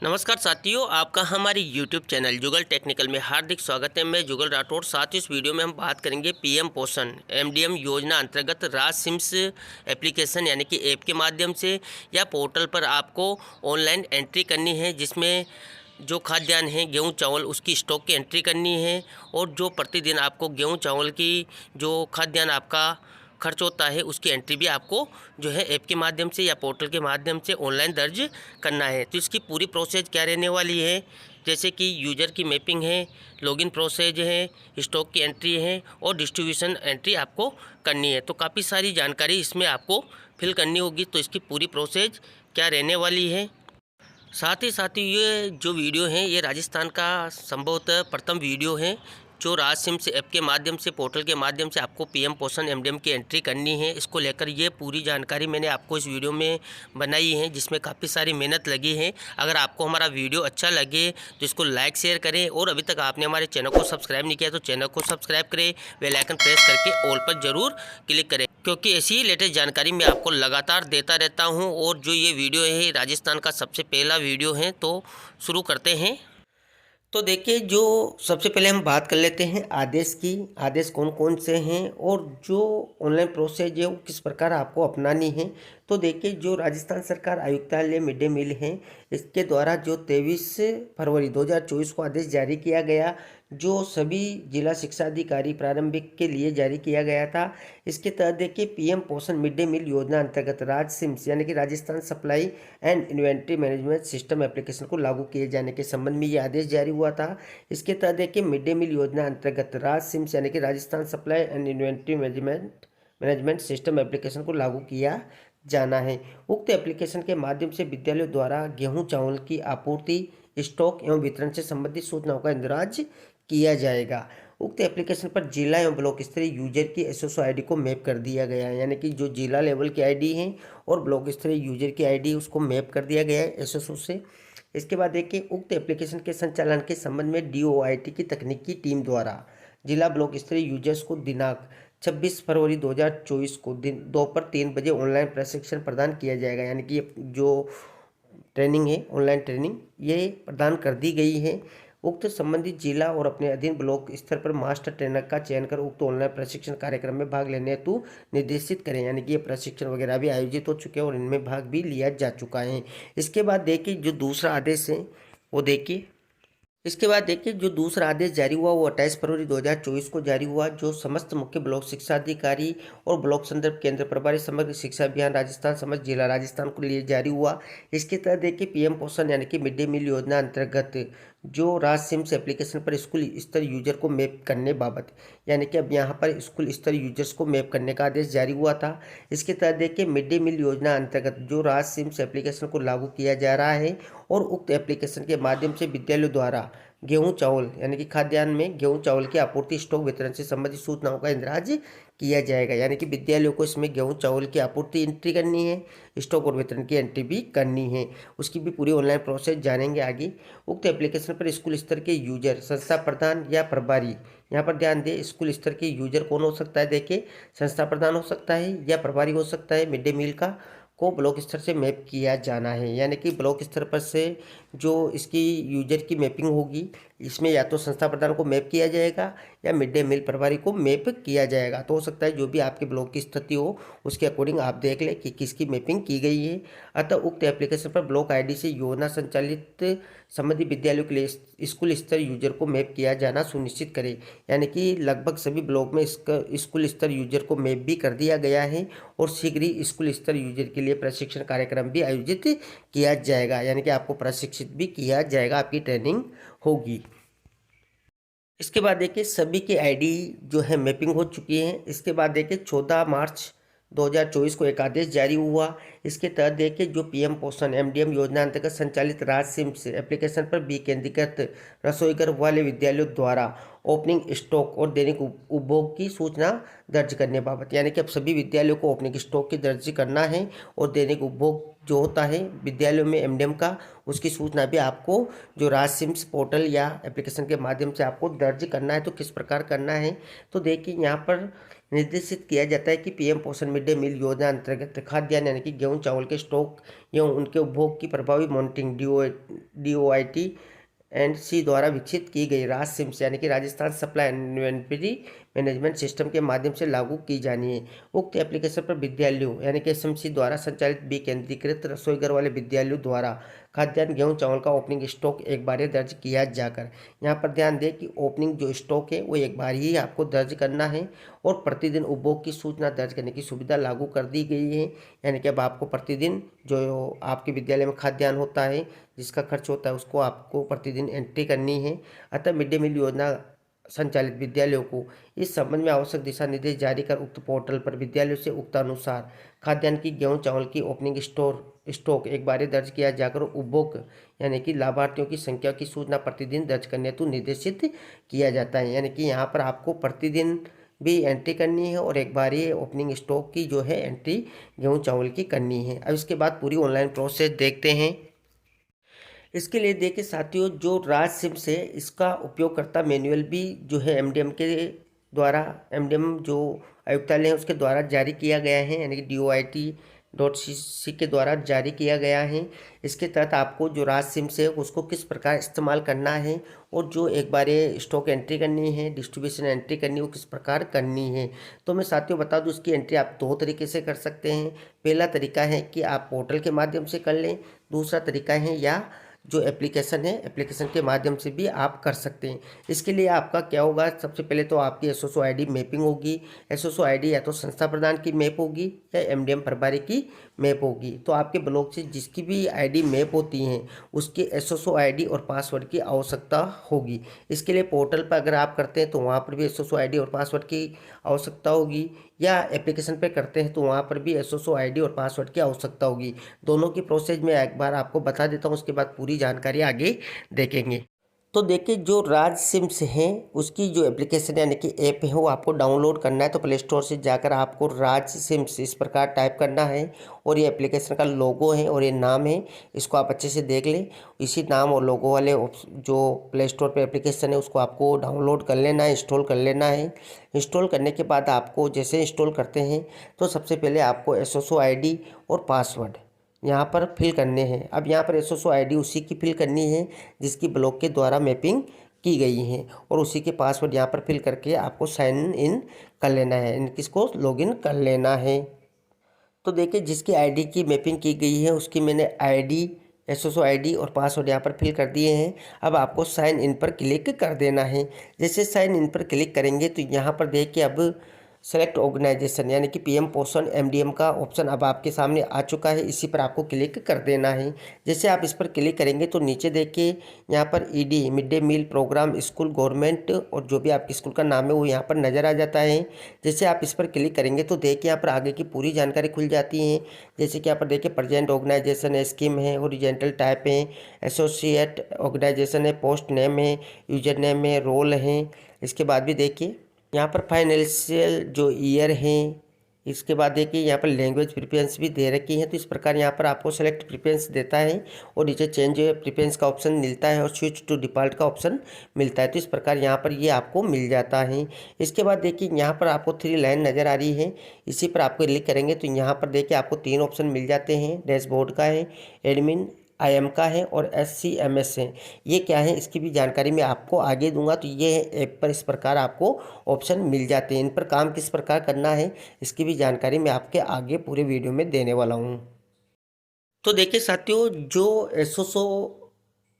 नमस्कार साथियों, आपका हमारे YouTube चैनल जुगल टेक्निकल में हार्दिक स्वागत है। मैं जुगल राठौड़। साथ ही इस वीडियो में हम बात करेंगे पीएम पोषण एमडीएम योजना अंतर्गत राज सिम्स एप्लीकेशन यानी कि ऐप के माध्यम से या पोर्टल पर आपको ऑनलाइन एंट्री करनी है, जिसमें जो खाद्यान्न है गेहूँ चावल उसकी स्टॉक की एंट्री करनी है और जो प्रतिदिन आपको गेहूँ चावल की जो खाद्यान्न आपका खर्च होता है उसकी एंट्री भी आपको जो है ऐप के माध्यम से या पोर्टल के माध्यम से ऑनलाइन दर्ज करना है। तो इसकी पूरी प्रोसेस क्या रहने वाली है, जैसे कि यूज़र की मैपिंग है, लॉगिन प्रोसेस है, स्टॉक की एंट्री है और डिस्ट्रीब्यूशन एंट्री आपको करनी है। तो काफ़ी सारी जानकारी इसमें आपको फिल करनी होगी। तो इसकी पूरी प्रोसेस क्या रहने वाली है, साथ ही ये जो वीडियो है ये राजस्थान का संभवतः प्रथम वीडियो है जो राज सिम्स ऐप के माध्यम से पोर्टल के माध्यम से आपको पीएम पोषण एमडीएम की एंट्री करनी है। इसको लेकर ये पूरी जानकारी मैंने आपको इस वीडियो में बनाई है, जिसमें काफ़ी सारी मेहनत लगी है। अगर आपको हमारा वीडियो अच्छा लगे तो इसको लाइक शेयर करें और अभी तक आपने हमारे चैनल को सब्सक्राइब नहीं किया तो चैनल को सब्सक्राइब करें, बेल आइकन प्रेस करके ऑल पर ज़रूर क्लिक करें, क्योंकि ऐसी ही लेटेस्ट जानकारी मैं आपको लगातार देता रहता हूं। और जो ये वीडियो है राजस्थान का सबसे पहला वीडियो है। तो शुरू करते हैं। तो देखिए, जो सबसे पहले हम बात कर लेते हैं आदेश की। आदेश कौन कौन से हैं और जो ऑनलाइन प्रोसेस है वो किस प्रकार आपको अपनानी है। तो देखिए, जो राजस्थान सरकार आयुक्तालय मिड डे मील है, इसके द्वारा जो 23 फरवरी 2024 को आदेश जारी किया गया, जो सभी जिला शिक्षा अधिकारी प्रारंभिक के लिए जारी किया गया था। इसके तहत देखिए, पीएम पोषण मिड डे मील योजना अंतर्गत राज सिम्स यानी कि Rajasthan supply and inventory management system application को लागू किए जाने के संबंध में ये आदेश जारी हुआ था। इसके तहत देखिए, मिड डे मील योजना अंतर्गत राज सिम्स यानी कि Rajasthan supply and inventory management system application को लागू किया जाना है। उक्त एप्लीकेशन के माध्यम से विद्यालयों द्वारा गेहूं चावल की आपूर्ति, स्टॉक एवं वितरण से संबंधित सूचनाओं का इंदराज किया जाएगा। उक्त एप्लीकेशन पर जिला एवं ब्लॉक स्तरीय यूजर की एसएसओ आईडी को मैप कर दिया गया है, यानी कि जो जिला लेवल की आईडी है और ब्लॉक स्तरीय यूजर की आईडी उसको मैप कर दिया गया है एसएसओ से। इसके बाद देखिए, उक्त एप्लीकेशन के संचालन के संबंध में डीओआईटी की तकनीकी टीम द्वारा जिला ब्लॉक स्तरीय यूजर्स को दिनांक 26 फरवरी 2024 को दिन दोपहर 3 बजे ऑनलाइन प्रशिक्षण प्रदान किया जाएगा। यानी कि जो ट्रेनिंग है, ऑनलाइन ट्रेनिंग ये प्रदान कर दी गई है। उक्त संबंधित जिला और अपने अधीन ब्लॉक स्तर पर मास्टर ट्रेनर का चयन कर उक्त ऑनलाइन प्रशिक्षण कार्यक्रम में भाग लेने हेतु निर्देशित करें। यानी कि ये प्रशिक्षण वगैरह भी आयोजित हो चुके हैं और इनमें भाग भी लिया जा चुका है। इसके बाद देखिए, जो दूसरा आदेश है वो देखिए, इसके बाद देखिए, जो दूसरा आदेश जारी हुआ वो 28 फरवरी 2024 को जारी हुआ, जो समस्त मुख्य ब्लॉक शिक्षा अधिकारी और ब्लॉक संदर्भ केंद्र प्रभारी समग्र शिक्षा अभियान राजस्थान समस्त जिला राजस्थान को लिए जारी हुआ। इसके तहत देखिए, पीएम पोषण यानी कि मिड डे मील योजना अंतर्गत जो राज सिम्स एप्लीकेशन पर स्कूल स्तर यूजर को मैप करने बाबत, यानी कि अब यहाँ पर स्कूल स्तर यूजर्स को मैप करने का आदेश जारी हुआ था। इसके तहत देखिए, मिड डे मील योजना अंतर्गत जो राज सिम्स एप्लीकेशन को लागू किया जा रहा है और उक्त एप्लीकेशन के माध्यम से विद्यालयों द्वारा गेहूं चावल यानी कि खाद्यान्न में गेहूं चावल की आपूर्ति, स्टॉक वितरण से संबंधित सूचनाओं का इंदराज किया जाएगा। यानी कि विद्यालयों को इसमें गेहूं चावल की आपूर्ति एंट्री करनी है, स्टॉक और वितरण की एंट्री भी करनी है। उसकी भी पूरी ऑनलाइन प्रोसेस जानेंगे आगे। उक्त एप्लीकेशन पर स्कूल स्तर के यूजर, संस्था प्रधान या प्रभारी, यहाँ पर ध्यान दें, स्कूल स्तर के यूजर कौन हो सकता है, देखिए, संस्था प्रधान हो सकता है या प्रभारी हो सकता है मिड डे मील का, को ब्लॉक स्तर से मैप किया जाना है। यानी कि ब्लॉक स्तर पर से जो इसकी यूजर की मैपिंग होगी, इसमें या तो संस्था प्रधान को मैप किया जाएगा या मिड डे मील प्रभारी को मैप किया जाएगा। तो हो सकता है जो भी आपके ब्लॉक की स्थिति हो उसके अकॉर्डिंग आप देख लें कि किसकी मैपिंग की गई है। अतः उक्त एप्लीकेशन पर ब्लॉक आईडी से योजना संचालित संबंधित विद्यालयों के लिए स्कूल स्तर यूजर को मैप किया जाना सुनिश्चित करें। यानी कि लगभग सभी ब्लॉक में इसका स्कूल स्तर यूजर को मैप भी कर दिया गया है और शीघ्र ही स्कूल स्तर यूजर के लिए प्रशिक्षण कार्यक्रम भी आयोजित किया जाएगा। यानी कि आपको प्रशिक्षित भी किया जाएगा, आपकी ट्रेनिंग होगी। इसके बाद देखिए, सभी की आईडी जो है मैपिंग हो चुकी है। इसके बाद देखिए, 14 मार्च 2024 को एक आदेश जारी हुआ। इसके तहत देखिए, जो पीएम पोषण एमडीएम योजना अंतर्गत संचालित राज सिम्स एप्लीकेशन पर भी केंद्रीकृत रसोईघर वाले विद्यालयों द्वारा ओपनिंग स्टॉक और दैनिक उपभोग की सूचना दर्ज करने बाबत, यानी कि अब सभी विद्यालयों को ओपनिंग स्टॉक की दर्ज करना है और दैनिक उपभोग जो होता है विद्यालयों में एमडीएम का, उसकी सूचना भी आपको जो राज सिम्स पोर्टल या एप्लीकेशन के माध्यम से आपको दर्ज करना है। तो किस प्रकार करना है, तो देखिए, यहाँ पर निर्देशित किया जाता है कि पीएम पोषण मिड डे मील योजना अंतर्गत खाद्यान्न यानी कि गेहूं चावल के स्टॉक एवं उनके उपभोग की प्रभावी मॉनिटरिंग DOIT&C द्वारा विकसित की गई राज सिम्स यानी कि Rajasthan supply inventory management system के माध्यम से लागू की जानी है। उक्त एप्लीकेशन पर विद्यालयों यानी कि SMC द्वारा संचालित विकेंद्रीकृत रसोईघर वाले विद्यालयों द्वारा खाद्यान्न गेहूं चावल का ओपनिंग स्टॉक एक बार ही दर्ज किया जाकर, यहाँ पर ध्यान दें कि ओपनिंग जो स्टॉक है वो एक बार ही आपको दर्ज करना है और प्रतिदिन उपभोग की सूचना दर्ज करने की सुविधा लागू कर दी गई है। यानी कि अब आपको प्रतिदिन जो आपके विद्यालय में खाद्यान्न होता है जिसका खर्च होता है उसको आपको प्रतिदिन एंट्री करनी है। अतः मिड डे मील योजना संचालित विद्यालयों को इस संबंध में आवश्यक दिशा निर्देश जारी कर उक्त पोर्टल पर विद्यालयों से उक्तानुसार खाद्यान्न की गेहूं चावल की ओपनिंग स्टॉक एक बार दर्ज किया जाकर उपभोग यानी कि लाभार्थियों की संख्या की सूचना प्रतिदिन दर्ज करने हेतु निर्देशित किया जाता है। यानी कि यहाँ पर आपको प्रतिदिन भी एंट्री करनी है और एक बार ये ओपनिंग स्टॉक की जो है एंट्री गेहूं चावल की करनी है। अब इसके बाद पूरी ऑनलाइन प्रोसेस देखते हैं। इसके लिए देखिए साथियों, जो राज सिम्स है इसका उपयोगकर्ता मैनुअल भी जो है MDM के द्वारा, MDM जो आयुक्तालय है उसके द्वारा जारी किया गया है, यानी कि DOIT.CC के द्वारा जारी किया गया है। इसके तहत आपको जो राज सिम्स है उसको किस प्रकार इस्तेमाल करना है और जो एक बार ये स्टॉक एंट्री करनी है, डिस्ट्रीब्यूशन एंट्री करनी है, वो किस प्रकार करनी है। तो मैं साथियों बता दूं, इसकी एंट्री आप दो तरीके से कर सकते हैं। पहला तरीका है कि आप पोर्टल के माध्यम से कर लें, दूसरा तरीका है या जो एप्लीकेशन है एप्लीकेशन के माध्यम से भी आप कर सकते हैं। इसके लिए आपका क्या होगा, सबसे पहले तो आपकी SOSO ID मैपिंग होगी। SOSO ID या तो संस्था प्रदान की मैप होगी या MDM प्रभारी की मैप होगी। तो आपके ब्लॉक से जिसकी भी ID मैप होती हैं उसकी SOSO ID और पासवर्ड की आवश्यकता होगी। इसके लिए पोर्टल पर अगर आप करते हैं तो वहाँ पर भी SOSO ID और पासवर्ड की आवश्यकता होगी, या एप्लीकेशन पे करते हैं तो वहाँ पर भी SOSO ID और पासवर्ड की आवश्यकता होगी। दोनों की प्रोसेस मैं एक बार आपको बता देता हूँ, उसके बाद पूरी जानकारी आगे देखेंगे। तो देखिए, जो राज सिम्स हैं उसकी जो एप्लीकेशन यानी कि ऐप है वो आपको डाउनलोड करना है। तो प्ले स्टोर से जाकर आपको राज सिम्स इस प्रकार टाइप करना है और ये एप्लीकेशन का लोगो है और ये नाम है, इसको आप अच्छे से देख लें। इसी नाम और लोगो वाले जो प्ले स्टोर पे एप्लीकेशन है उसको आपको डाउनलोड कर लेना है, इंस्टॉल कर लेना है। इंस्टॉल करने के बाद आपको जैसे इंस्टॉल करते हैं तो सबसे पहले आपको SOSO ID और पासवर्ड यहाँ पर फिल करने हैं। अब यहाँ पर SOSO ID उसी की फिल करनी है जिसकी ब्लॉक के द्वारा मैपिंग की गई है और उसी के पासवर्ड यहाँ पर फिल करके आपको साइन इन कर लेना है, इन किसको लॉगिन कर लेना है। तो देखिए, जिसकी ID की मैपिंग की गई है उसकी मैंने ID SOSO ID और पासवर्ड यहाँ पर फिल कर दिए हैं। अब आपको साइन इन पर क्लिक कर देना है। जैसे साइन इन पर क्लिक करेंगे तो यहाँ पर देखिए अब सेलेक्ट ऑर्गेनाइजेशन यानी कि PM पोषण MDM का ऑप्शन अब आपके सामने आ चुका है। इसी पर आपको क्लिक कर देना है। जैसे आप इस पर क्लिक करेंगे तो नीचे देखिए यहाँ पर ED mid day meal programme school government और जो भी आपके स्कूल का नाम है वो यहाँ पर नज़र आ जाता है। जैसे आप इस पर क्लिक करेंगे तो देखिए यहाँ पर आगे की पूरी जानकारी खुल जाती है। जैसे कि यहाँ पर देखिए प्रेजेंट ऑर्गेनाइजेशन है, स्कीम है, हॉरिजॉन्टल टाइप है, एसोसिएट ऑर्गेनाइजेशन है, पोस्ट नेम है, यूजर नेम है, रोल है। इसके बाद भी देखिए यहाँ पर फाइनेंशियल जो ईयर है, इसके बाद देखिए यहाँ पर लैंग्वेज प्रेफरेंस भी दे रखी है। तो इस प्रकार यहाँ पर आपको सेलेक्ट प्रेफरेंस देता है और नीचे चेंज प्रेफरेंस का ऑप्शन मिलता है और स्विच टू डिफॉल्ट का ऑप्शन मिलता है। तो इस प्रकार यहाँ पर ये आपको मिल जाता है। इसके बाद देखिए यहाँ पर आपको 3 लाइन नज़र आ रही है, इसी पर आपको क्लिक करेंगे तो यहाँ पर देखिए आपको 3 ऑप्शन मिल जाते हैं। डैशबोर्ड का है, एडमिन IM का है और SCMS है। ये क्या है इसकी भी जानकारी मैं आपको आगे दूंगा। तो ये ऐप पर इस प्रकार आपको ऑप्शन मिल जाते हैं। इन पर काम किस प्रकार करना है इसकी भी जानकारी मैं आपके आगे पूरे वीडियो में देने वाला हूँ। तो देखिए साथियों, जो SOSO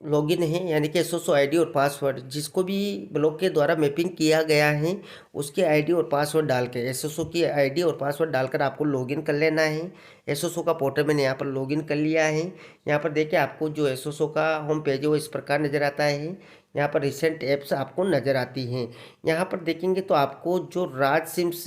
लॉगिन है यानी कि SOSO ID और पासवर्ड जिसको भी ब्लॉक के द्वारा मैपिंग किया गया है उसके ID और पासवर्ड डाल के SOSO की ID और पासवर्ड डालकर आपको लॉगिन कर लेना है। SOSO का पोर्टल मैंने यहाँ पर लॉगिन कर लिया है। यहाँ पर देखिए आपको जो SOSO का होम पेज है वो इस प्रकार नज़र आता है। यहाँ पर रिसेंट ऐप्स आपको नज़र आती हैं। यहाँ पर देखेंगे तो आपको जो राज सिम्स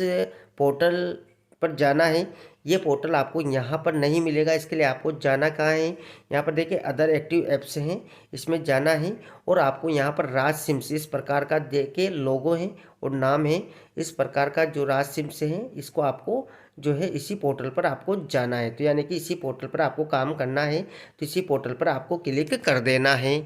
पोर्टल पर जाना है, ये पोर्टल आपको यहाँ पर नहीं मिलेगा। इसके लिए आपको जाना कहाँ है, यहाँ पर देखिए अदर एक्टिव ऐप्स हैं, इसमें जाना है और आपको यहाँ पर राज सिम्स इस प्रकार का देखिए लोगो है और नाम है। इस प्रकार का जो राज सिम्स है इसको आपको जो है इसी पोर्टल पर आपको जाना है। तो यानी कि इसी पोर्टल पर आपको काम करना है, तो इसी पोर्टल पर आपको क्लिक कर देना है।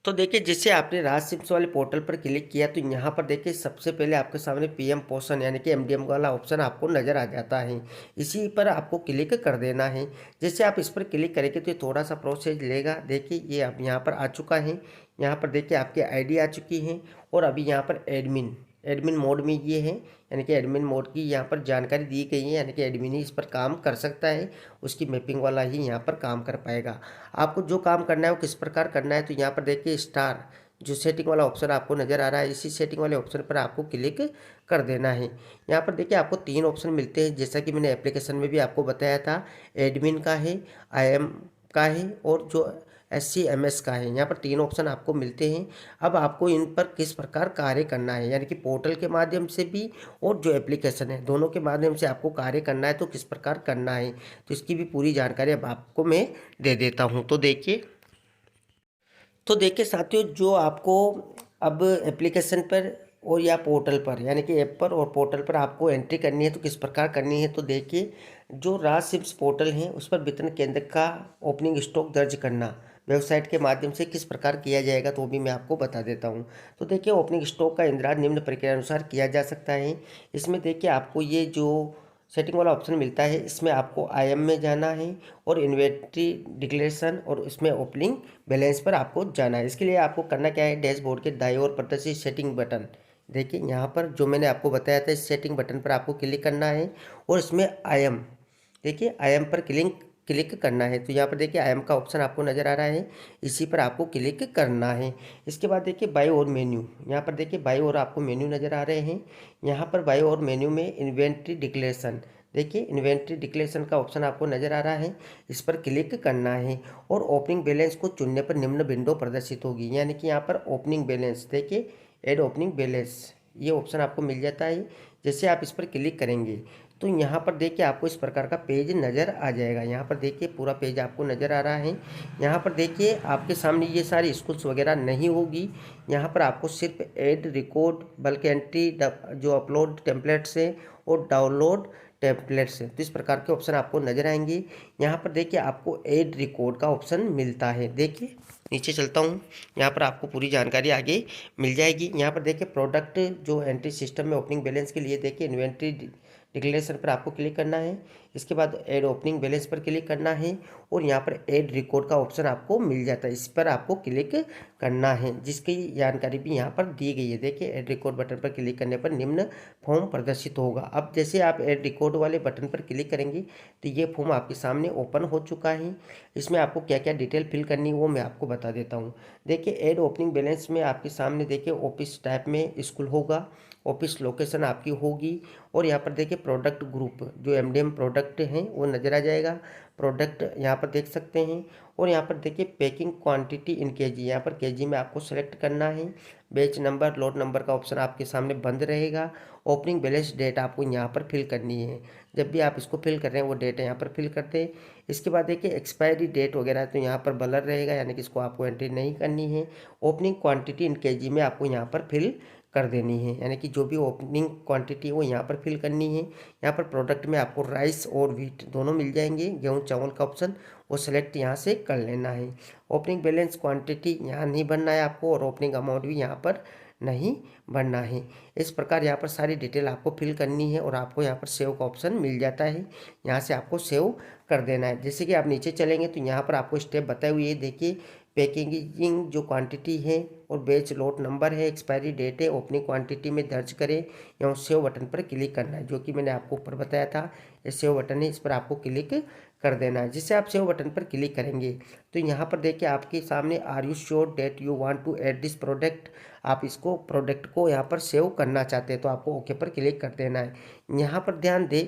तो देखिए जैसे आपने राज सिम्स वाले पोर्टल पर क्लिक किया तो यहाँ पर देखिए सबसे पहले आपके सामने पीएम पोषण यानी कि एमडीएम वाला ऑप्शन आपको नज़र आ जाता है। इसी पर आपको क्लिक कर देना है। जैसे आप इस पर क्लिक करेंगे तो ये थोड़ा सा प्रोसेस लेगा। देखिए ये अब यहाँ पर आ चुका है। यहाँ पर देखिए आपकी आईडी आ चुकी है और अभी यहाँ पर एडमिन एडमिन मोड में ये है, यानी कि एडमिन मोड की यहाँ पर जानकारी दी गई है, यानी कि एडमिन ही इस पर काम कर सकता है, उसकी मैपिंग वाला ही यहाँ पर काम कर पाएगा। आपको जो काम करना है वो किस प्रकार करना है तो यहाँ पर देखिए स्टार जो सेटिंग वाला ऑप्शन आपको नज़र आ रहा है, इसी सेटिंग वाले ऑप्शन पर आपको क्लिक कर देना है। यहाँ पर देखिए आपको 3 ऑप्शन मिलते हैं, जैसा कि मैंने एप्लीकेशन में भी आपको बताया था। एडमिन का है, आईएम का है और जो SCMS का है। यहाँ पर 3 ऑप्शन आपको मिलते हैं। अब आपको इन पर किस प्रकार कार्य करना है, यानी कि पोर्टल के माध्यम से भी और जो एप्लीकेशन है दोनों के माध्यम से आपको कार्य करना है तो किस प्रकार करना है, तो इसकी भी पूरी जानकारी अब आपको मैं दे देता हूँ। तो देखिए साथियों, जो आपको अब एप्लीकेशन पर और या पोर्टल पर, यानी कि ऐप पर और पोर्टल पर आपको एंट्री करनी है तो किस प्रकार करनी है, तो देखिए जो राज सिम्स पोर्टल है उस पर वितरण केंद्र का ओपनिंग स्टॉक दर्ज करना वेबसाइट के माध्यम से किस प्रकार किया जाएगा तो भी मैं आपको बता देता हूँ। तो देखिए ओपनिंग स्टॉक का इंद्राज निम्न प्रक्रिया अनुसार किया जा सकता है। इसमें देखिए आपको ये जो सेटिंग वाला ऑप्शन मिलता है इसमें आपको आईएम में जाना है और इन्वेंट्री डिक्लेरेशन और इसमें ओपनिंग बैलेंस पर आपको जाना है। इसके लिए आपको करना क्या है, डैशबोर्ड के दाईं ओर प्रदर्शित सेटिंग बटन, देखिए यहाँ पर जो मैंने आपको बताया था इस सेटिंग बटन पर आपको क्लिक करना है और इसमें आईएम, देखिए आईएम पर क्लिक क्लिक करना है। तो यहाँ पर देखिए आईएम का ऑप्शन आपको नज़र आ रहा है, इसी पर आपको क्लिक करना है। इसके बाद देखिए बाई और मेन्यू, यहाँ पर देखिए बाई और आपको मेन्यू नज़र आ रहे हैं। यहाँ पर बाई और मेन्यू में इन्वेंट्री डिक्लेरेशन, देखिए इन्वेंट्री डिक्लेरेशन का ऑप्शन आपको नज़र आ रहा है, इस पर क्लिक करना है और ओपनिंग बैलेंस को चुनने पर निम्न विंडो प्रदर्शित होगी। यानी कि यहाँ पर ओपनिंग बैलेंस, देखिए ऐड ओपनिंग बैलेंस ये ऑप्शन आपको मिल जाता है। जैसे आप इस पर क्लिक करेंगे तो यहाँ पर देखिए आपको इस प्रकार का पेज नज़र आ जाएगा। यहाँ पर देखिए पूरा पेज आपको नज़र आ रहा है। यहाँ पर देखिए आपके सामने ये सारी स्कूल्स वगैरह नहीं होगी। यहाँ पर आपको सिर्फ ऐड रिकॉर्ड, बल्क एंट्री, जो अपलोड टेम्पलेट्स है और डाउनलोड टेम्पलेट्स है, तो इस प्रकार के ऑप्शन आपको नज़र आएंगे। यहाँ पर देखिए आपको ऐड रिकॉर्ड का ऑप्शन मिलता है। देखिए नीचे चलता हूँ, यहाँ पर आपको पूरी जानकारी आगे मिल जाएगी। यहाँ पर देखिए प्रोडक्ट जो एंट्री सिस्टम में ओपनिंग बैलेंस के लिए देखिए इन्वेंट्री डिक्लेरेशन पर आपको क्लिक करना है। इसके बाद ऐड ओपनिंग बैलेंस पर क्लिक करना है और यहाँ पर ऐड रिकॉर्ड का ऑप्शन आपको मिल जाता है, इस पर आपको क्लिक करना है, जिसकी जानकारी भी यहाँ पर दी गई है। देखिए ऐड रिकॉर्ड बटन पर क्लिक करने पर निम्न फॉर्म प्रदर्शित होगा। अब जैसे आप ऐड रिकॉर्ड वाले बटन पर क्लिक करेंगे तो ये फॉर्म आपके सामने ओपन हो चुका है। इसमें आपको क्या क्या डिटेल फिल करनी है वो मैं आपको बता देता हूँ। देखिए ऐड ओपनिंग बैलेंस में आपके सामने देखिए ऑफिस टाइप में स्कूल होगा, ऑफिस लोकेशन आपकी होगी और यहाँ पर देखिए प्रोडक्ट ग्रुप जो एमडीएम प्रोडक्ट हैं वो नज़र आ जाएगा। प्रोडक्ट यहाँ पर देख सकते हैं और यहाँ पर देखिए पैकिंग क्वांटिटी इन केजी, यहाँ पर केजी में आपको सेलेक्ट करना है। बैच नंबर, लोड नंबर का ऑप्शन आपके सामने बंद रहेगा। ओपनिंग बैलेंस डेट आपको यहाँ पर फिल करनी है, जब भी आप इसको फिल कर रहे हैं वो डेट यहाँ पर फिल कर दें। इसके बाद देखिए एक्सपायरी डेट वगैरह तो यहाँ पर ब्लर रहेगा, यानी कि इसको आपको एंट्री नहीं करनी है। ओपनिंग क्वांटिटी इन केजी में आपको यहाँ पर फिल कर देनी है, यानी कि जो भी ओपनिंग क्वांटिटी है वो यहाँ पर फिल करनी है। यहाँ पर प्रोडक्ट में आपको राइस और व्हीट दोनों मिल जाएंगे, गेहूँ चावल का ऑप्शन वो सेलेक्ट यहाँ से कर लेना है। ओपनिंग बैलेंस क्वांटिटी यहाँ नहीं भरना है आपको और ओपनिंग अमाउंट भी यहाँ पर नहीं भरना है। इस प्रकार यहाँ पर सारी डिटेल आपको फिल करनी है और आपको यहाँ पर सेव का ऑप्शन मिल जाता है, यहाँ से आपको सेव कर देना है। जैसे कि आप नीचे चलेंगे तो यहाँ पर आपको स्टेप बताए हुए देखिए, पैकेजिंग जो क्वांटिटी है और बैच लॉट नंबर है, एक्सपायरी डेट है, ओपनिंग क्वांटिटी में दर्ज करें या सेव बटन पर क्लिक करना है, जो कि मैंने आपको ऊपर बताया था। ये सेव बटन है, इस पर आपको क्लिक कर देना है। जिससे आप सेव बटन पर क्लिक करेंगे तो यहाँ पर देखिए आपके सामने are you sure that you want to add this product, आप इसको प्रोडक्ट को यहाँ पर सेव करना चाहते हैं तो आपको ओके पर क्लिक कर देना है। यहाँ पर ध्यान दें,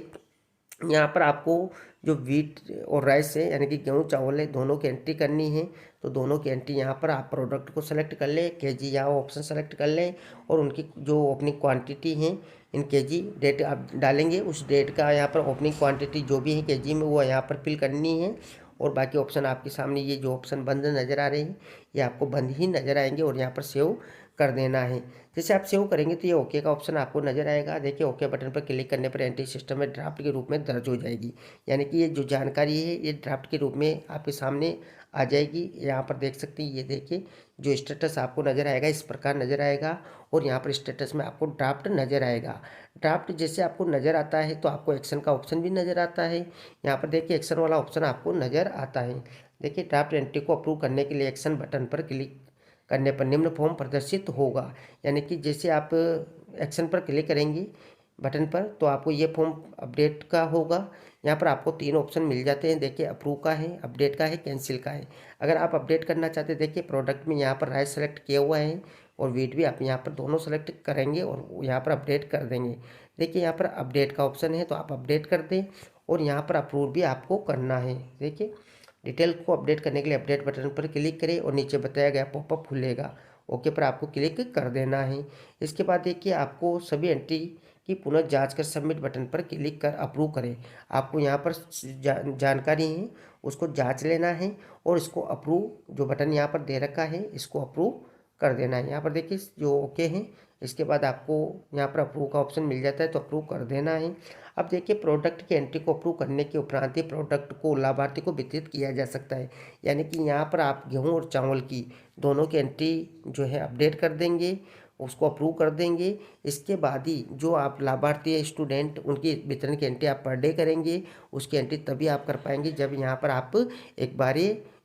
यहाँ पर आपको जो व्हीट और राइस है यानी कि गेहूँ चावल है दोनों की एंट्री करनी है। तो दोनों की एंट्री यहाँ पर आप प्रोडक्ट को सेलेक्ट कर लें, केजी यहाँ ऑप्शन सेलेक्ट कर लें और उनकी जो ओपनिंग क्वांटिटी है इन केजी डेट आप डालेंगे, उस डेट का यहाँ पर ओपनिंग क्वांटिटी जो भी है केजी में वो यहाँ पर फिल करनी है। और बाकी ऑप्शन आपके सामने ये जो ऑप्शन बंद नज़र आ रहे हैं ये आपको बंद ही नज़र आएंगे और यहाँ पर सेव कर देना है। जैसे आप सेव करेंगे तो ये ओके का ऑप्शन आपको नज़र आएगा। देखिए ओके बटन पर क्लिक करने पर एंट्री सिस्टम में ड्राफ्ट के रूप में दर्ज हो जाएगी, यानी कि ये जो जानकारी है ये ड्राफ्ट के रूप में आपके सामने आ जाएगी। यहाँ पर देख सकते हैं, ये देखिए जो स्टेटस आपको नज़र आएगा इस प्रकार नज़र आएगा, और यहाँ पर स्टेटस में आपको ड्राफ्ट नज़र आएगा। ड्राफ्ट जैसे आपको नज़र आता है तो आपको एक्शन का ऑप्शन भी नज़र आता है। यहाँ पर देखिए एक्शन वाला ऑप्शन आपको नज़र आता है। देखिए ड्राफ्ट एंट्री को अप्रूव करने के लिए एक्शन बटन पर क्लिक करने पर निम्न फॉर्म प्रदर्शित होगा। यानी कि जैसे आप एक्शन पर क्लिक करेंगे बटन पर तो आपको ये फॉर्म अपडेट का होगा। यहाँ पर आपको 3 ऑप्शन मिल जाते हैं। देखिए अप्रूव का है, अपडेट का है, कैंसिल का है। अगर आप अपडेट करना चाहते हैं, देखिए प्रोडक्ट में यहाँ पर राइट सेलेक्ट किया हुआ है और वेट भी आप यहाँ पर दोनों सेलेक्ट करेंगे और यहाँ पर अपडेट कर देंगे। देखिए यहाँ पर अपडेट का ऑप्शन है तो आप अपडेट कर दें, और यहाँ पर अप्रूव भी आपको करना है। देखिए डिटेल को अपडेट करने के लिए अपडेट बटन पर क्लिक करें और नीचे बताया गया पॉपअप खुलेगा, ओके पर आपको क्लिक कर देना है। इसके बाद देखिए आपको सभी एंट्री की पुनः जांच कर सबमिट बटन पर क्लिक कर अप्रूव करें। आपको यहाँ पर जानकारी है उसको जांच लेना है और इसको अप्रूव जो बटन यहाँ पर दे रखा है इसको अप्रूव कर देना है। यहाँ पर देखिए जो ओके है, इसके बाद आपको यहाँ पर अप्रूव का ऑप्शन मिल जाता है तो अप्रूव कर देना है। अब देखिए प्रोडक्ट की एंट्री को अप्रूव करने के उपरांत ही प्रोडक्ट को लाभार्थी को वितरित किया जा सकता है। यानी कि यहाँ पर आप गेहूँ और चावल की दोनों की एंट्री जो है अपडेट कर देंगे, उसको अप्रूव कर देंगे। इसके बाद ही जो आप लाभार्थी है स्टूडेंट उनकी वितरण की एंट्री आप पर डे करेंगे, उसकी एंट्री तभी आप कर पाएंगे जब यहाँ पर आप एक बार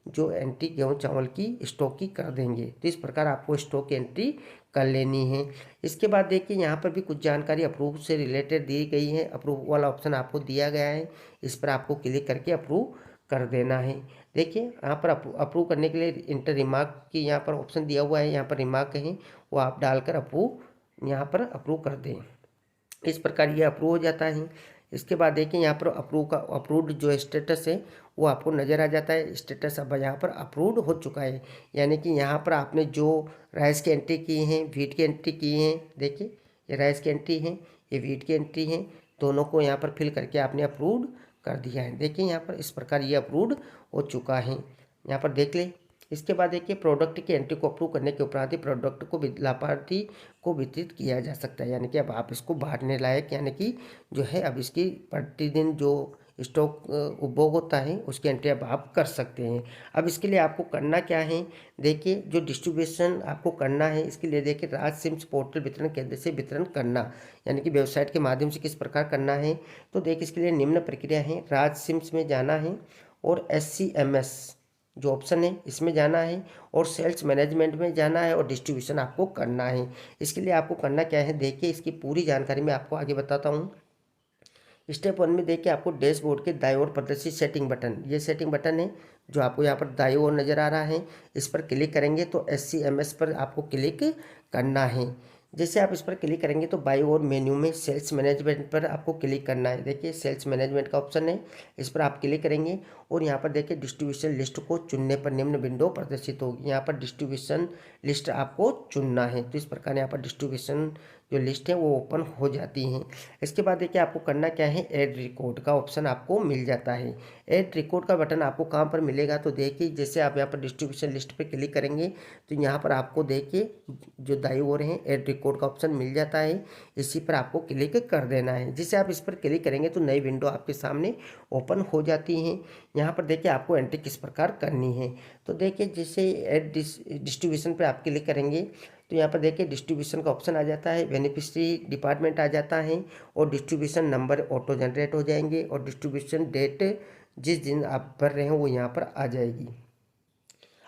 जो एंट्री गेहूँ चावल की स्टॉक की कर देंगे। तो इस प्रकार आपको स्टॉक की एंट्री कर लेनी है। इसके बाद देखिए यहाँ पर भी कुछ जानकारी अप्रूव से रिलेटेड दी गई है। अप्रूव वाला ऑप्शन आपको दिया गया है, इस पर आपको क्लिक करके अप्रूव कर देना है। देखिए यहाँ पर अप्रूव करने के लिए इंटर रिमार्क की यहाँ पर ऑप्शन दिया हुआ है, यहाँ पर रिमार्क है वो आप डालकर अप्रूव यहाँ पर अप्रूव कर दें। इस प्रकार ये अप्रूव हो जाता है। इसके बाद देखिए यहाँ पर अप्रूव्ड जो स्टेटस है वो आपको नज़र आ जाता है। स्टेटस अब यहाँ पर अप्रूव्ड हो चुका है। यानी कि यहाँ पर आपने जो राइस की एंट्री की हैं, वीट की एंट्री की हैं, देखिए ये राइस की एंट्री है, ये वीट की एंट्री है, दोनों को यहाँ पर फिल करके आपने अप्रूव्ड कर दिया है। देखिए यहाँ पर इस प्रकार ये अप्रूव्ड हो चुका है, यहाँ पर देख लें। इसके बाद देखिए प्रोडक्ट की एंट्री को अप्रूव करने के उपरांत ही प्रोडक्ट को लाभार्थी को वितरित किया जा सकता है। यानी कि अब आप इसको बांटने लायक यानी कि जो है अब इसकी प्रतिदिन जो स्टॉक उपभोग होता है उसकी एंट्री अब आप कर सकते हैं। अब इसके लिए आपको करना क्या है, देखिए जो डिस्ट्रीब्यूशन आपको करना है इसके लिए देखिए राज सिम्स पोर्टल वितरण केंद्र से वितरण करना, यानी कि वेबसाइट के माध्यम से किस प्रकार करना है। तो देखिए इसके लिए निम्न प्रक्रिया है, राज सिम्स में जाना है और SCMS जो ऑप्शन है इसमें जाना है और सेल्स मैनेजमेंट में जाना है और डिस्ट्रीब्यूशन आपको करना है। इसके लिए आपको करना क्या है, देखिए इसकी पूरी जानकारी मैं आपको आगे बताता हूँ। स्टेप 1 में देखिए आपको डैशबोर्ड के दाईं ओर प्रदर्शित सेटिंग बटन, ये सेटिंग बटन है जो आपको यहाँ पर दाईं ओर नज़र आ रहा है, इस पर क्लिक करेंगे तो SCMS पर आपको क्लिक करना है। जैसे आप इस पर क्लिक करेंगे तो बाईं ओर मेन्यू में सेल्स मैनेजमेंट पर आपको क्लिक करना है। देखिए सेल्स मैनेजमेंट का ऑप्शन है, इस पर आप क्लिक करेंगे और यहाँ पर देखिए डिस्ट्रीब्यूशन लिस्ट को चुनने पर निम्न विंडो प्रदर्शित होगी। यहाँ पर डिस्ट्रीब्यूशन लिस्ट आपको चुनना है, तो इस प्रकार यहाँ पर डिस्ट्रीब्यूशन जो लिस्ट है वो ओपन हो जाती हैं। इसके बाद देखिए आपको करना क्या है, ऐड रिकॉर्ड का ऑप्शन आपको मिल जाता है। ऐड रिकॉर्ड का बटन आपको कहाँ पर मिलेगा, तो देखिए जैसे आप यहाँ पर डिस्ट्रीब्यूशन लिस्ट पर क्लिक करेंगे तो यहाँ पर आपको देखिए जो दाईं ओर है ऐड रिकॉर्ड का ऑप्शन मिल जाता है, इसी पर आपको क्लिक कर देना है। जिससे आप इस पर क्लिक करेंगे तो नई विंडो आपके सामने ओपन हो जाती हैं। यहाँ पर देखिए आपको एंट्री किस प्रकार करनी है, तो देखिए जैसे ऐड डिस्ट्रीब्यूशन पर आप क्लिक करेंगे तो यहाँ पर देखिए डिस्ट्रीब्यूशन का ऑप्शन आ जाता है, बेनिफिशियरी डिपार्टमेंट आ जाता है और डिस्ट्रीब्यूशन नंबर ऑटो जनरेट हो जाएंगे और डिस्ट्रीब्यूशन डेट जिस दिन आप भर रहे हैं वो यहाँ पर आ जाएगी।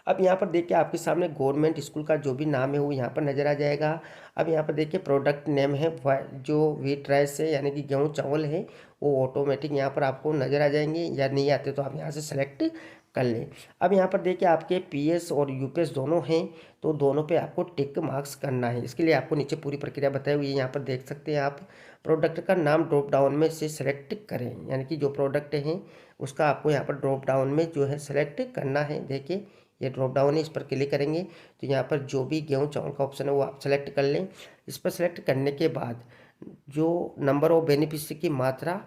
अब यहाँ पर देखिए आपके सामने गवर्नमेंट स्कूल का जो भी नाम है वो यहाँ पर नज़र आ जाएगा। अब यहाँ पर देखिए प्रोडक्ट नेम है जो व्हीट राइस है यानी कि गेहूँ चावल है वो ऑटोमेटिक यहाँ पर आपको नज़र आ जाएंगे, या नहीं आते तो आप यहाँ से सेलेक्ट कर लें। अब यहाँ पर देखिए आपके PS और UPS दोनों हैं तो दोनों पे आपको टिक मार्क्स करना है। इसके लिए आपको नीचे पूरी प्रक्रिया बताई हुई है, यहाँ पर देख सकते हैं आप। प्रोडक्ट का नाम ड्रॉप डाउन में से सेलेक्ट करें, यानी कि जो प्रोडक्ट है उसका आपको यहाँ पर ड्रॉप डाउन में जो है सेलेक्ट करना है। देखिए ये ड्रॉप डाउन है, इस पर क्लिक करेंगे तो यहाँ पर जो भी गेहूँ चावल का ऑप्शन है वो आप सेलेक्ट कर लें। इस पर सेलेक्ट करने के बाद जो नंबर ऑफ बेनिफिशियरी की मात्रा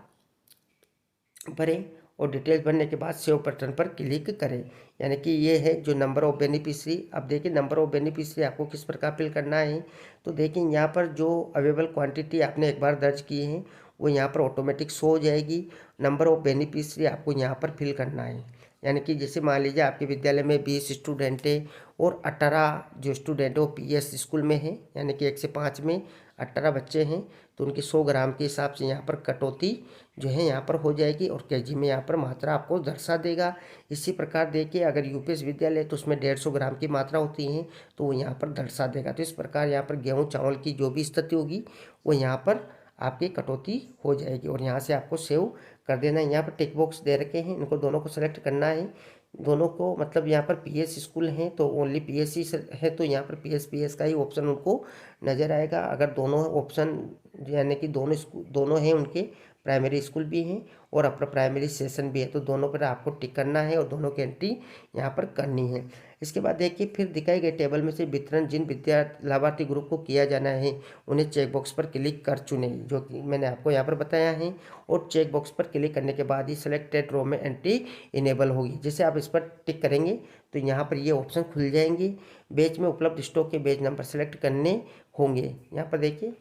भरें और डिटेल्स भरने के बाद सेव बटन पर क्लिक करें। यानी कि ये है जो नंबर ऑफ बेनिफिशियरी। अब देखिए नंबर ऑफ बेनिफिशियरी आपको किस प्रकार फिल करना है, तो देखिए यहाँ पर जो अवेलेबल क्वांटिटी आपने एक बार दर्ज की है वो यहाँ पर ऑटोमेटिक शो हो जाएगी। नंबर ऑफ बेनिफिशियरी आपको यहाँ पर फिल करना है। यानी कि जैसे मान लीजिए आपके विद्यालय में 20 स्टूडेंट है और 18 जो स्टूडेंट है वो पीएस स्कूल में है, यानी कि 1 से 5 में 18 बच्चे हैं, तो उनकी 100 ग्राम के हिसाब से यहाँ पर कटौती जो है यहाँ पर हो जाएगी और केजी में यहाँ पर मात्रा आपको दर्शा देगा। इसी प्रकार देखिए अगर यूपीएस विद्यालय है तो उसमें 150 ग्राम की मात्रा होती है तो वो यहाँ पर दर्शा देगा। तो इस प्रकार यहाँ पर गेहूँ चावल की जो भी स्थिति होगी वो यहाँ पर आपकी कटौती हो जाएगी और यहाँ से आपको सेव कर देना है। यहाँ पर टिक बॉक्स दे रखे हैं, इनको दोनों को सेलेक्ट करना है। दोनों को मतलब यहाँ पर पीएस स्कूल हैं तो ओनली पीएस ही है, तो यहाँ पर पीएस का ही ऑप्शन उनको नज़र आएगा। अगर दोनों ऑप्शन यानी कि दोनों हैं उनके प्राइमरी स्कूल भी हैं और अपर प्राइमरी सेशन भी है, तो दोनों पर आपको टिक करना है और दोनों की एंट्री यहाँ पर करनी है। इसके बाद देखिए फिर दिखाई गए टेबल में से वितरण जिन लाभार्थी ग्रुप को किया जाना है उन्हें चेक बॉक्स पर क्लिक कर चुने, जो कि मैंने आपको यहाँ पर बताया है। और चेक बॉक्स पर क्लिक करने के बाद ही सिलेक्टेड रो में एंट्री इनेबल होगी। जैसे आप इस पर टिक करेंगे तो यहाँ पर ये ऑप्शन खुल जाएंगे। बैच में उपलब्ध स्टॉक के बैच नंबर सेलेक्ट करने होंगे। यहाँ पर देखिए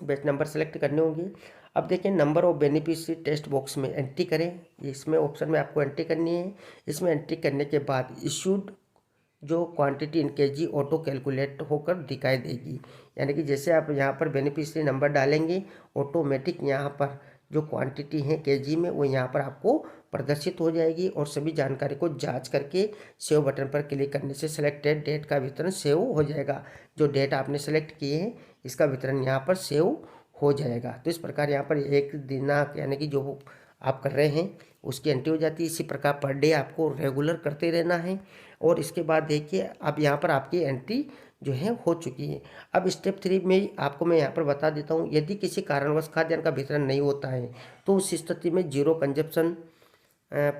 बैच नंबर सेलेक्ट करने होंगे। अब देखिए number of beneficiary text box में एंट्री करें, इसमें ऑप्शन में आपको एंट्री करनी है। इसमें एंट्री करने के बाद इशूड जो quantity in KG auto calculate होकर दिखाई देगी, यानी कि जैसे आप यहाँ पर बेनिफिशियरी नंबर डालेंगे ऑटोमेटिक यहाँ पर जो क्वांटिटी है केजी में वो यहाँ पर आपको प्रदर्शित हो जाएगी और सभी जानकारी को जांच करके सेव बटन पर क्लिक करने से सिलेक्टेड डेट का वितरण सेव हो जाएगा। जो डेट आपने सेलेक्ट किए हैं इसका वितरण यहाँ पर सेव हो जाएगा। तो इस प्रकार यहाँ पर एक दिनांक यानी कि जो आप कर रहे हैं उसकी एंट्री हो जाती है। इसी प्रकार पर डे आपको रेगुलर करते रहना है। और इसके बाद देखिए अब यहाँ पर आपकी एंट्री जो है हो चुकी है। अब स्टेप 3 में आपको मैं यहाँ पर बता देता हूँ, यदि किसी कारणवश खाद्यान्न का वितरण नहीं होता है तो उस स्थिति में zero consumption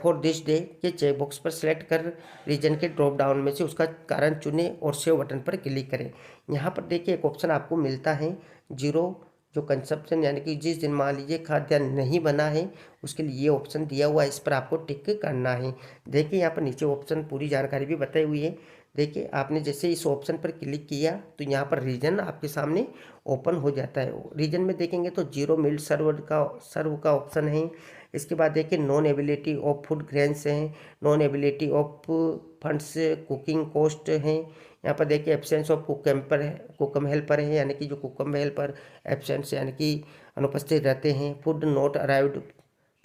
for this day के चेक बॉक्स पर सिलेक्ट कर रीजन के ड्रॉप डाउन में से उसका कारण चुनें और सेव बटन पर क्लिक करें। यहाँ पर देखिए एक ऑप्शन आपको मिलता है जीरो जो कंजप्शन, यानी कि जिस दिन मान लीजिए खाद्यान्न नहीं बना है उसके लिए ये ऑप्शन दिया हुआ है, इस पर आपको टिक करना है। देखिए यहाँ पर नीचे ऑप्शन पूरी जानकारी भी बताई हुई है। देखिए आपने जैसे इस ऑप्शन पर क्लिक किया तो यहाँ पर रीजन आपके सामने ओपन हो जाता है। रीजन में देखेंगे तो जीरो मिल्ड सर्व का ऑप्शन है। इसके बाद देखिए non ability of food grains हैं, non ability of funds cooking cost हैं। यहाँ पर देखिए एब्सेंस ऑफ कुकम हेल्पर है, यानी कि जो कुकम हेल्पर एब्सेंस यानी कि अनुपस्थित रहते हैं। Food not arrived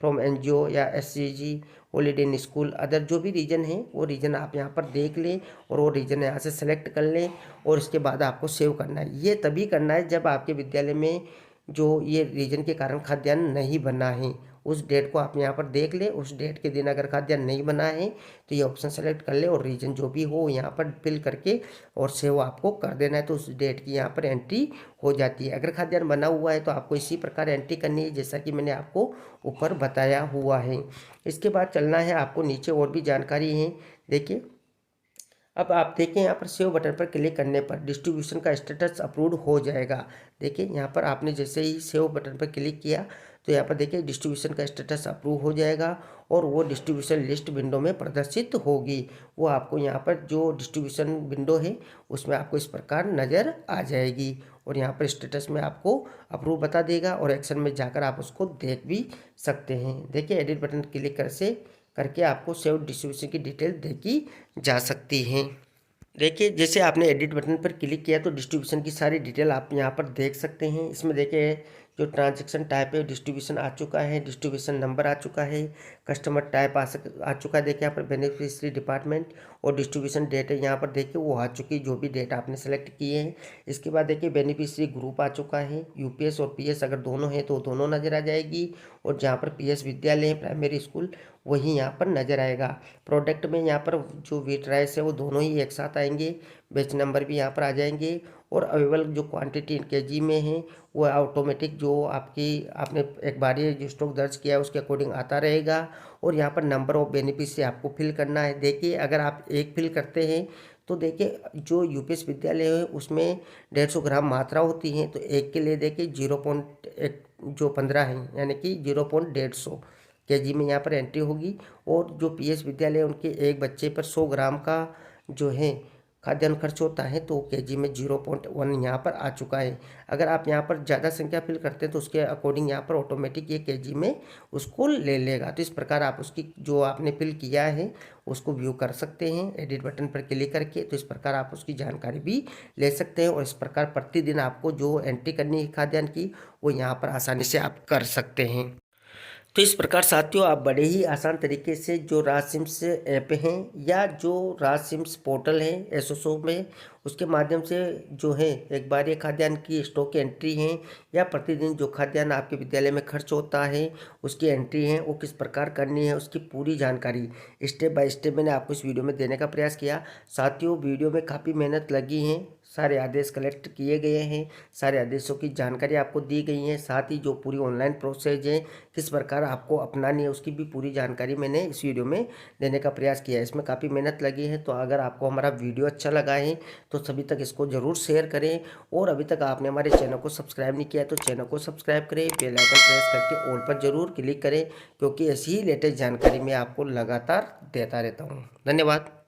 from NGO या SCG holiday in school, other जो भी रीजन है वो रीजन आप यहाँ पर देख लें और वो रीजन यहाँ से सेलेक्ट कर लें और इसके बाद आपको सेव करना है। ये तभी करना है जब आपके विद्यालय में जो ये रीजन के कारण खाद्यान्न नहीं बना है उस डेट को आप यहाँ पर देख लें। उस डेट के दिन अगर खाद्यान्न नहीं बना है तो ये ऑप्शन सेलेक्ट कर ले और रीजन जो भी हो यहाँ पर फिल करके और सेव आपको कर देना है, तो उस डेट की यहाँ पर एंट्री हो जाती है। अगर खाद्यान्न बना हुआ है तो आपको इसी प्रकार एंट्री करनी है जैसा कि मैंने आपको ऊपर बताया हुआ है। इसके बाद चलना है आपको नीचे और भी जानकारी है। देखिए अब आप देखें यहाँ पर सेव बटन पर क्लिक करने पर डिस्ट्रीब्यूशन का स्टेटस अप्रूव्ड हो जाएगा। देखिए यहाँ पर आपने जैसे ही सेव बटन पर क्लिक किया तो यहाँ पर देखिए डिस्ट्रीब्यूशन का स्टेटस अप्रूव हो जाएगा और वो डिस्ट्रीब्यूशन लिस्ट विंडो में प्रदर्शित होगी। वो आपको यहाँ पर जो डिस्ट्रीब्यूशन विंडो है उसमें आपको इस प्रकार नज़र आ जाएगी और यहाँ पर स्टेटस में आपको अप्रूव बता देगा और एक्शन में जाकर आप उसको देख भी सकते हैं। देखिए एडिट बटन क्लिक करके आपको सेव डिस्ट्रीब्यूशन की डिटेल देखी जा सकती हैं। देखिए जैसे आपने एडिट बटन पर क्लिक किया तो डिस्ट्रीब्यूशन की सारी डिटेल आप यहाँ पर देख सकते हैं। इसमें देखिए जो ट्रांजैक्शन टाइप है डिस्ट्रीब्यूशन आ चुका है, डिस्ट्रीब्यूशन नंबर आ चुका है, कस्टमर टाइप आ चुका है। देखिए यहाँ पर बेनिफिशियरी डिपार्टमेंट और डिस्ट्रीब्यूशन डेट है यहाँ पर देखिए वो आ चुकी जो भी डेट आपने सेलेक्ट किए हैं। इसके बाद देखिए बेनिफिशियरी ग्रुप आ चुका है, यूपीएस और पीएस अगर दोनों हैं तो दोनों नज़र आ जाएगी और जहाँ पर पीएस विद्यालय है प्राइमरी स्कूल वही यहाँ पर नज़र आएगा। प्रोडक्ट में यहाँ पर जो व्हीट राइस है वो दोनों ही एक साथ आएंगे, बैच नंबर भी यहाँ पर आ जाएंगे और अवेलेबल जो क्वांटिटी इन केजी में है वो ऑटोमेटिक जो आपने एक बार ये जो स्टॉक दर्ज किया है उसके अकॉर्डिंग आता रहेगा। और यहाँ पर नंबर ऑफ बेनिफिशियरी आपको फिल करना है। देखिए अगर आप एक फिल करते हैं तो देखिए जो यूपीएस विद्यालय है उसमें 150 ग्राम मात्रा होती है, तो एक के लिए देखिए 0.15 है यानी कि 0.150 केजी में यहाँ पर एंट्री होगी। और जो पीएस विद्यालय है उनके एक बच्चे पर 100 ग्राम का जो है खाद्यान्न खर्च होता है तो केजी में 0.1 यहाँ पर आ चुका है। अगर आप यहाँ पर ज़्यादा संख्या फिल करते हैं तो उसके अकॉर्डिंग यहाँ पर ऑटोमेटिक ये केजी में उसको ले लेगा। तो इस प्रकार आप उसकी जो आपने फिल किया है उसको व्यू कर सकते हैं एडिट बटन पर क्लिक करके। तो इस प्रकार आप उसकी जानकारी भी ले सकते हैं और इस प्रकार प्रतिदिन आपको जो एंट्री करनी है खाद्यान्न की वो यहाँ पर आसानी से आप कर सकते हैं। तो इस प्रकार साथियों आप बड़े ही आसान तरीके से जो राजसिम्स ऐप हैं या जो राजसिम्स पोर्टल है एसोसो में उसके माध्यम से जो है एक बार ये खाद्यान्न की स्टॉक की एंट्री है या प्रतिदिन जो खाद्यान्न आपके विद्यालय में खर्च होता है उसकी एंट्री है वो किस प्रकार करनी है उसकी पूरी जानकारी स्टेप बाय स्टेप मैंने आपको इस वीडियो में देने का प्रयास किया। साथियों वीडियो में काफ़ी मेहनत लगी है, सारे आदेश कलेक्ट किए गए हैं, सारे आदेशों की जानकारी आपको दी गई है, साथ ही जो पूरी ऑनलाइन प्रोसेस है किस प्रकार आपको अपनानी है उसकी भी पूरी जानकारी मैंने इस वीडियो में देने का प्रयास किया है। इसमें काफ़ी मेहनत लगी है। तो अगर आपको हमारा वीडियो अच्छा लगा है तो सभी तक इसको ज़रूर शेयर करें और अभी तक आपने हमारे चैनल को सब्सक्राइब नहीं किया तो चैनल को सब्सक्राइब करें, बेल आइकन प्रेस करके ऑल पर ज़रूर क्लिक करें क्योंकि ऐसी ही लेटेस्ट जानकारी मैं आपको लगातार देता रहता हूँ। धन्यवाद।